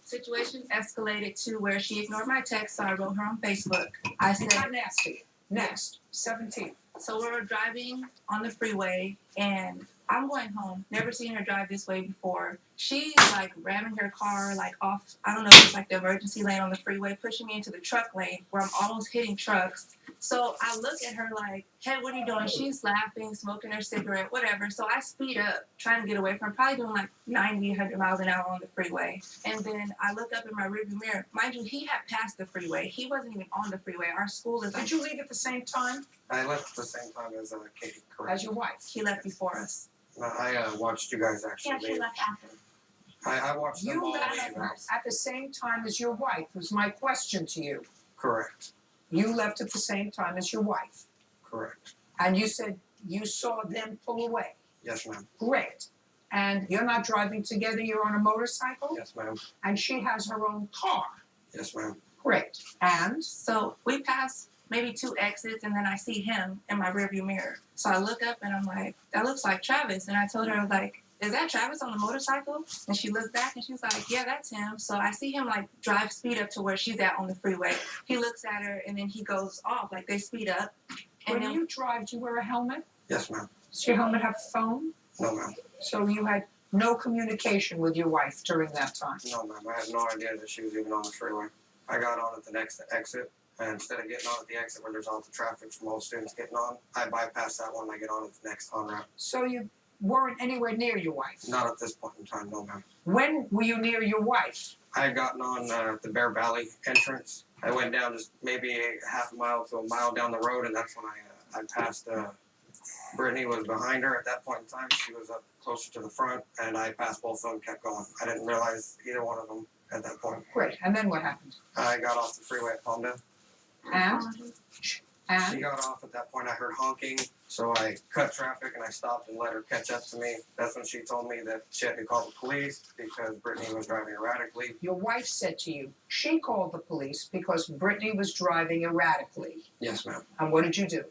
Situation escalated to where she ignored my text, so I wrote her on Facebook. I said, "How nasty." Next, 17. So we were driving on the freeway, and I'm going home. Never seen her drive this way before. She's like ramming her car like off. I don't know if it's like the emergency lane on the freeway, pushing me into the truck lane where I'm almost hitting trucks. So I look at her like, "Hey, what are you doing?" She's laughing, smoking her cigarette, whatever. So I speed up, trying to get away from her, probably doing like 90, 100 miles an hour on the freeway. And then I look up in my rearview mirror. Mind you, he had passed the freeway. He wasn't even on the freeway. Our school is. Did you leave at the same time? I left at the same time as Katie, correct? As your wife? He left before us. No, I watched you guys actually Yeah, she leave. left after. I watched them You all left leave. at the same time as your wife, was my question to you. Correct. You left at the same time as your wife. Correct. And you said you saw them pull away. Yes, ma'am. Great. And you're not driving together, you're on a motorcycle? Yes, ma'am. And she has her own car. Yes, ma'am. Great. And? So we passed maybe 2 exits, and then I see him in my rearview mirror. So I look up and I'm like, "That looks like Travis." And I told her, I was like, "Is that Travis on the motorcycle?" And she looked back and she was like, "Yeah, that's him." So I see him like drive speed up to where she's at on the freeway. He looks at her and then he goes off, like they speed up. And When then you drive, do you wear a helmet? Yes, ma'am. Does your helmet have a phone? No, ma'am. So you had no communication with your wife during that time? No, ma'am. I had no idea that she was even on the freeway. I got on at the next exit, and instead of getting on at the exit where there's all the traffic from all the students getting on, I bypass that one and I get on at the next on-ramp. So you weren't anywhere near your wife? Not at this point in time, no, ma'am. When were you near your wife? I had gotten on the Bear Valley entrance. I went down just maybe a half a mile to a mile down the road, and that's when I passed. Brittany was behind her at that point in time. She was up closer to the front, and I passed both of them, kept going. I didn't realize either one of them at that point. Great. And then what happened? I got off the freeway at Palmdale. And? She And? got off at that point. I heard honking, so I cut traffic and I stopped and let her catch up to me. That's when she told me that she had to call the police because Brittany was driving erratically. Your wife said to you, she called the police because Brittany was driving erratically. Yes, ma'am. And what did you do?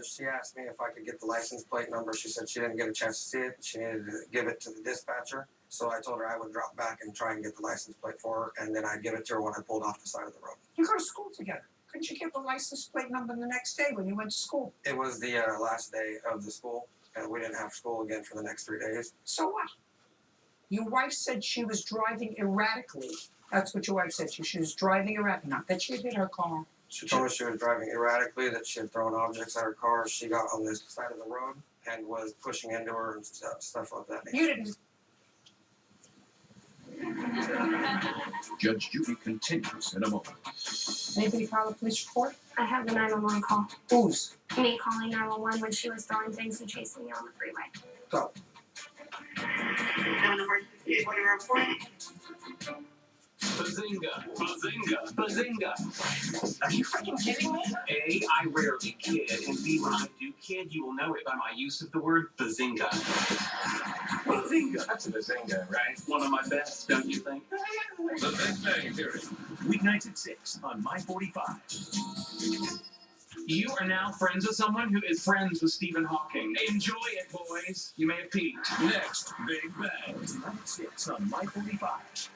She asked me if I could get the license plate number. She said she didn't get a chance to see it. She needed to give it to the dispatcher. So I told her I would drop back and try and get the license plate for her, and then I'd give it to her when I pulled off the side of the road. You go to school together. Couldn't you get the license plate number the next day when you went to school? It was the last day of the school, and we didn't have school again for the next 3 days. So what? Your wife said she was driving erratically. That's what your wife said to you. She was driving erratically. Not that she had hit her car. She told me she was driving erratically, that she had thrown objects at her car. She got on this side of the road and was pushing into her and stuff like that. You didn't. Judge Judy continues in a moment. Anybody file a police report? I have the 911 call. Whose? Me calling 911 when she was throwing things and chasing me on the freeway. Go. Bazinga! Bazinga! Bazinga! Are you freaking kidding me? A, I rarely kid, and B, when I do kid, you will know it by my use of the word bazinga. Bazinga! That's a bazinga, right? One of my best, don't you think? The Big Bang Theory. Weeknights at 6 on My 45. You are now friends with someone who is friends with Stephen Hawking. Enjoy it, boys. You may have peaked. Next, Big Bang. Tonight at 6 on My 45.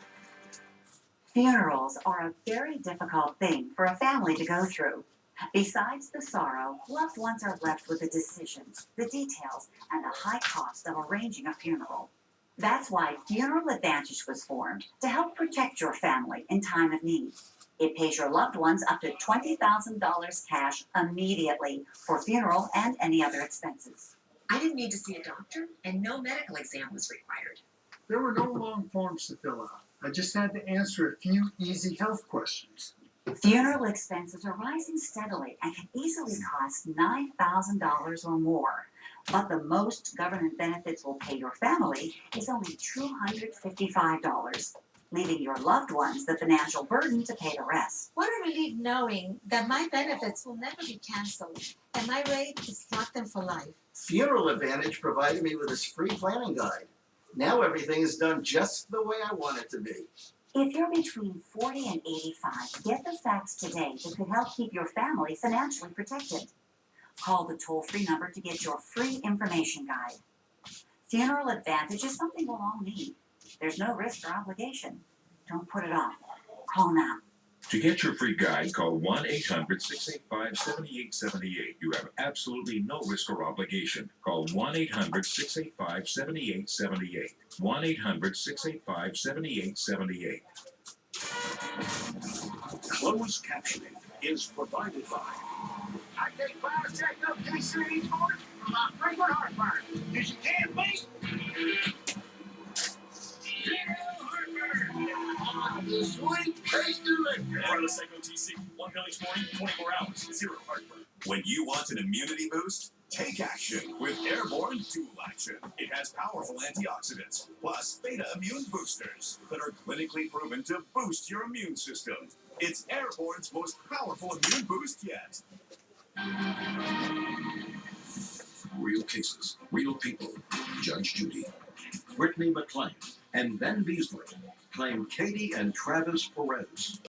Funerals are a very difficult thing for a family to go through. Besides the sorrow, loved ones are left with the decisions, the details, and the high cost of arranging a funeral. That's why Funeral Advantage was formed to help protect your family in time of need. It pays your loved ones up to $20,000 cash immediately for funeral and any other expenses. I didn't need to see a doctor, and no medical exam was required. There were no long forms to fill out. I just had to answer a few easy health questions. Funeral expenses are rising steadily and can easily cost $9,000 or more. But the most government benefits will pay your family is only $255, leaving your loved ones the financial burden to pay the rest. What a relief knowing that my benefits will never be canceled and my rate is locked in for life. Funeral Advantage provided me with this free planning guide. Now everything is done just the way I want it to be. If you're between 40 and 85, get the facts today that could help keep your family financially protected. Call the toll-free number to get your free information guide. Funeral Advantage is something we'll all need. There's no risk or obligation. Don't put it off. Call now. To get your free guide, call 1-800-685-7878. You have absolutely no risk or obligation. Call 1-800-685-7878. 1-800-685-7878. Closed captioning is provided by I take fire check up KC each morning for my frequent heartburn. Cause you can't beat the sweet taste of liquor. Wireless Echo TC. 1 pill each morning, 24 hours, 0 heartburn. When you want an immunity boost, take action with Airborne Dual Action. It has powerful antioxidants, plus beta immune boosters that are clinically proven to boost your immune system. It's Airborne's most powerful immune boost yet. Real cases, real people. Judge Judy. Brittany McClain and Ben Beasley claim Katie and Travis Perez